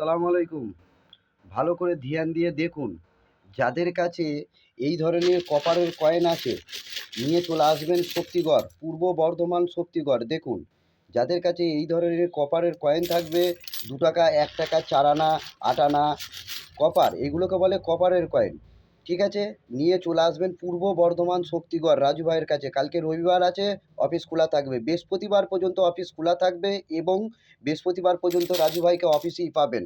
আসসালামু আলাইকুম। ভালো করে ধ্যান দিয়ে দেখুন, যাদের কাছে এই ধরনের কপারের কয়েন আছে নিয়ে চলে আসবেন শক্তিগড়, পূর্ব বর্ধমান শক্তিগড়। দেখুন, যাদের কাছে এই ধরনের কপারের কয়েন থাকবে, 2 টাকা, 1 টাকা, 4 আনা, 8 আনা কপার, এগুলোকে বলে কপারের কয়েন। ঠিক আছে, নিয়ে চলে আসবেন পূর্ব বর্ধমান শক্তিগড় রাজু ভাইয়ের কাছে। কালকে রবিবার আছে, অফিস খোলা থাকবে। বৃহস্পতিবার পর্যন্ত অফিস খোলা থাকবে এবং বৃহস্পতিবার পর্যন্ত রাজু ভাইকে অফিসেই পাবেন।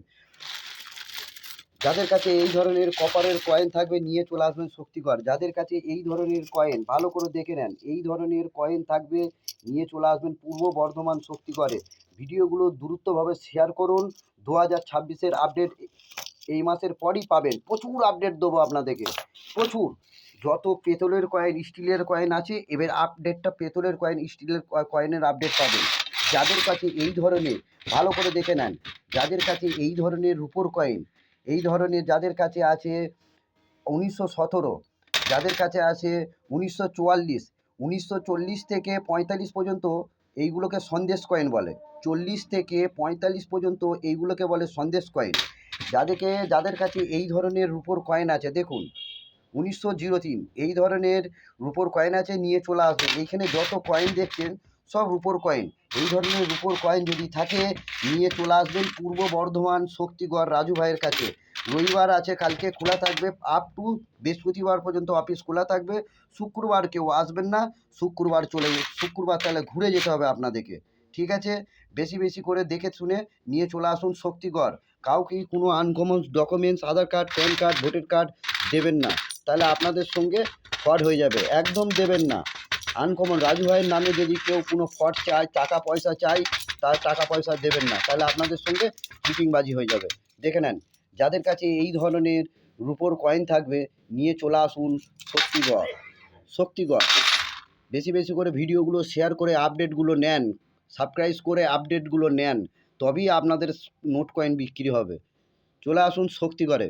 যাদের কাছে এই ধরনের কপারের কয়েন থাকবে নিয়ে চলে আসবেন শক্তিগড়। যাদের কাছে এই ধরনের কয়েন, ভালো করে দেখে নেন, এই ধরনের কয়েন থাকবে নিয়ে চলে আসবেন পূর্ব বর্ধমান শক্তিগড়ে। ভিডিওগুলো দ্রুতভাবে শেয়ার করুন। 2026-এর আপডেট এই মাসের পরই পাবেন। প্রচুর আপডেট দেবো আপনাদেরকে, প্রচুর। যত পেতলের কয়েন, স্টিলের কয়েন আছে, এবার আপডেটটা পেতলের কয়েন, স্টিলের কয়েনের আপডেট পাবেন। যাদের কাছে এই ধরনের, ভালো করে দেখে নেন, যাদের কাছে এই ধরনের রূপোর কয়েন, এই ধরনের যাদের কাছে আছে 1917, যাদের কাছে আছে 1944, 1940 থেকে 45 পর্যন্ত, এইগুলোকে সন্দেশ কয়েন বলে। 40 থেকে 45 পর্যন্ত এইগুলোকে বলে সন্দেশ কয়েন। যাদের কাছে এই ধরনের রূপোর কয়েন আছে, দেখুন 1903 এই ধরনের রূপোর কয়েন আছে, নিয়ে চলে আসবেন। এইখানে যত কয়েন দেখছেন সব রূপোর কয়েন। এই ধরনের রূপোর কয়েন যদি থাকে নিয়ে চলে আসবেন পূর্ব বর্ধমান শক্তিগড় রাজু ভাইয়ের কাছে। রবিবার আছে, কালকে খোলা থাকবে আপ টু বৃহস্পতিবার পর্যন্ত অফিস খোলা থাকবে। শুক্রবার কেউ আসবেন না, শুক্রবার তাহলে ঘুরে যেতে হবে আপনাদেরকে। ঠিক আছে, বেশি বেশি করে দেখে শুনে নিয়ে চলে আসুন শক্তিগড়। কাউকেই কোনো uncommon documents, Aadhaar card, PAN card, voter card দেবেন না, তাহলে আপনাদের সঙ্গে ফ্রড হয়ে যাবে। একদম দেবেন না। আনকমন রাজু ভাইয়ের নামে যদি কেউ কোনো ফ্রড চায়, টাকা পয়সা চাই, তার টাকা পয়সা দেবেন না, তাহলে আপনাদের সঙ্গে চিটিংবাজি হয়ে যাবে। দেখে নেন, যাদের কাছে এই ধরনের রূপোর কয়েন থাকবে নিয়ে চলে আসুন শক্তিগড়। শক্তিগড় বেশি বেশি করে ভিডিওগুলো শেয়ার করে আপডেটগুলো নেন, সাবস্ক্রাইব করে আপডেটগুলো নেন, তবেই আপনাদের নোট কয়েন বিক্রি হবে। চলে আসুন শক্তিগড়ে।